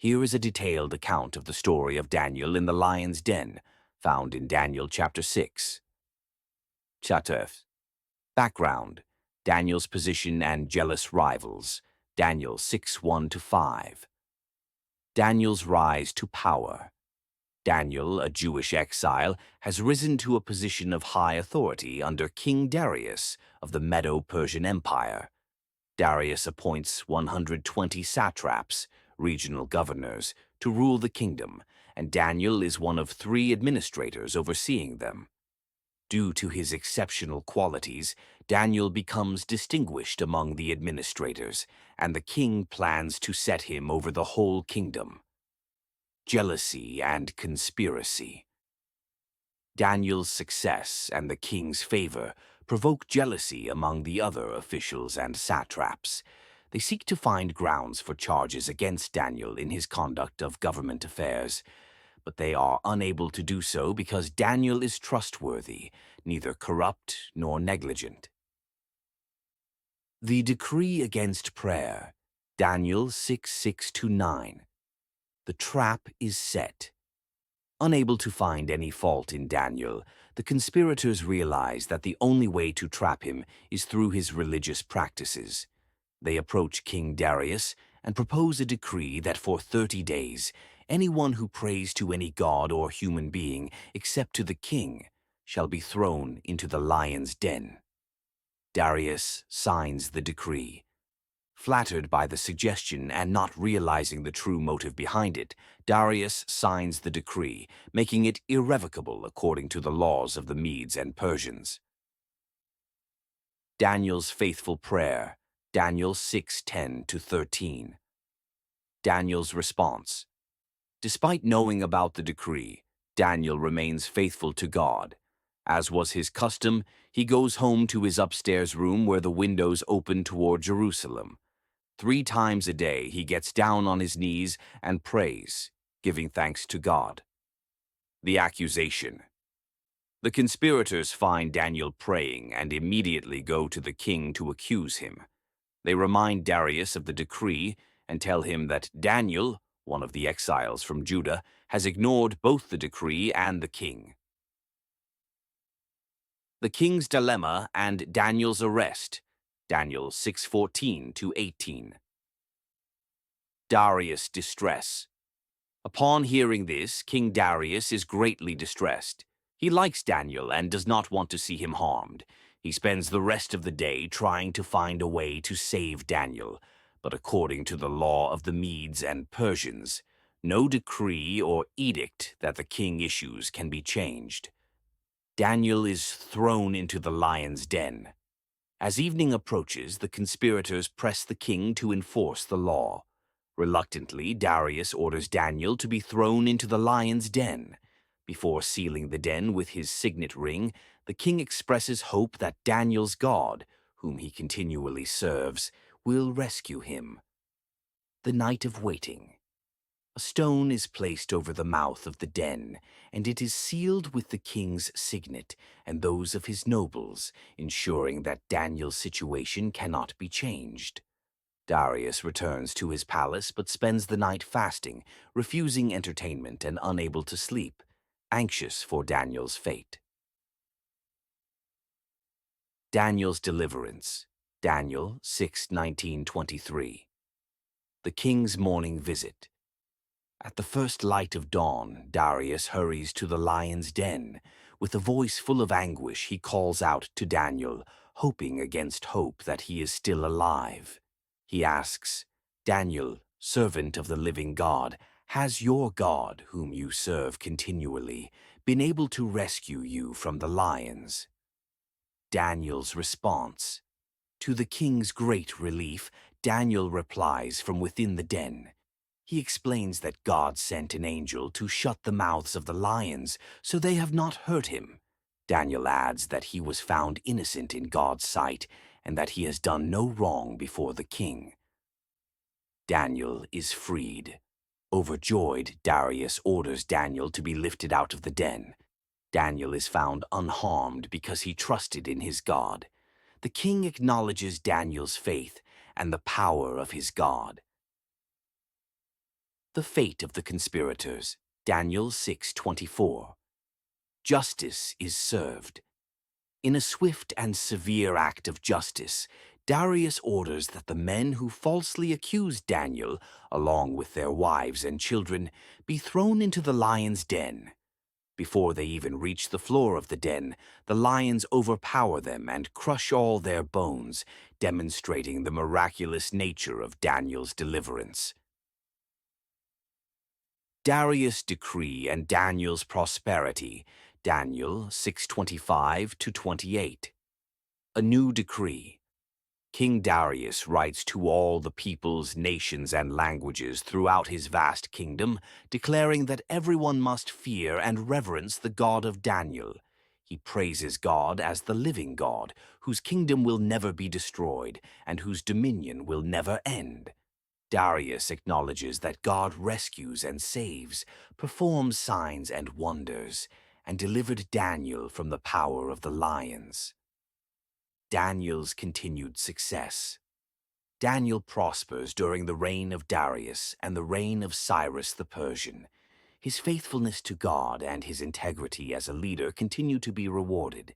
Here is a detailed account of the story of Daniel in the lion's den, found in Daniel chapter 6. Chatef. Background: Daniel's position and jealous rivals. Daniel 6:1-5. Daniel's rise to power. Daniel, a Jewish exile, has risen to a position of high authority under King Darius of the Medo-Persian Empire. Darius appoints 120 satraps, regional governors, to rule the kingdom, and Daniel is one of 3 administrators overseeing them. Due to his exceptional qualities, Daniel becomes distinguished among the administrators, and the king plans to set him over the whole kingdom. Jealousy and conspiracy. Daniel's success and the king's favor provoke jealousy among the other officials and satraps. They seek to find grounds for charges against Daniel in his conduct of government affairs, but they are unable to do so because Daniel is trustworthy, neither corrupt nor negligent. The decree against prayer. Daniel 6:6-9. The trap is set. Unable to find any fault in Daniel, the conspirators realize that the only way to trap him is through his religious practices. They approach King Darius and propose a decree that for 30 days, anyone who prays to any god or human being except to the king shall be thrown into the lion's den. Darius signs the decree. Flattered by the suggestion and not realizing the true motive behind it, Darius signs the decree, making it irrevocable according to the laws of the Medes and Persians. Daniel's faithful prayer. Daniel 6:10-13. Daniel's response. Despite knowing about the decree, Daniel remains faithful to God. As was his custom, he goes home to his upstairs room where the windows open toward Jerusalem. 3 times a day he gets down on his knees and prays, giving thanks to God. The accusation. The conspirators find Daniel praying and immediately go to the king to accuse him. They remind Darius of the decree and tell him that Daniel, one of the exiles from Judah, has ignored both the decree and the king. The king's dilemma and Daniel's arrest. Daniel 6:14-18. Darius' distress. Upon hearing this, King Darius is greatly distressed. He likes Daniel and does not want to see him harmed. He spends the rest of the day trying to find a way to save Daniel, but according to the law of the Medes and Persians, no decree or edict that the king issues can be changed. Daniel is thrown into the lion's den. As evening approaches, the conspirators press the king to enforce the law. Reluctantly, Darius orders Daniel to be thrown into the lion's den. Before sealing the den with his signet ring, the king expresses hope that Daniel's God, whom he continually serves, will rescue him. The night of waiting. A stone is placed over the mouth of the den, and it is sealed with the king's signet and those of his nobles, ensuring that Daniel's situation cannot be changed. Darius returns to his palace but spends the night fasting, refusing entertainment and unable to sleep, anxious for Daniel's fate. Daniel's deliverance. Daniel 6:19-23. The king's morning visit. At the first light of dawn, Darius hurries to the lion's den. With a voice full of anguish, he calls out to Daniel, hoping against hope that he is still alive. He asks, "Daniel, servant of the living God, has your God, whom you serve continually, been able to rescue you from the lions?" Daniel's response. To the king's great relief, Daniel replies from within the den. He explains that God sent an angel to shut the mouths of the lions, so they have not hurt him. Daniel adds that he was found innocent in God's sight and that he has done no wrong before the king. Daniel is freed. Overjoyed, Darius orders Daniel to be lifted out of the den. Daniel is found unharmed because he trusted in his God. The king acknowledges Daniel's faith and the power of his God. The fate of the conspirators. Daniel 6:24. Justice is served. In a swift and severe act of justice, Darius orders that the men who falsely accused Daniel, along with their wives and children, be thrown into the lion's den. Before they even reach the floor of the den, the lions overpower them and crush all their bones, demonstrating the miraculous nature of Daniel's deliverance. Darius' decree and Daniel's prosperity. Daniel 6:25-28. A new decree. King Darius writes to all the peoples, nations, and languages throughout his vast kingdom, declaring that everyone must fear and reverence the God of Daniel. He praises God as the living God, whose kingdom will never be destroyed and whose dominion will never end. Darius acknowledges that God rescues and saves, performs signs and wonders, and delivered Daniel from the power of the lions. Daniel's continued success. Daniel prospers during the reign of Darius and the reign of Cyrus the Persian. His faithfulness to God and his integrity as a leader continue to be rewarded.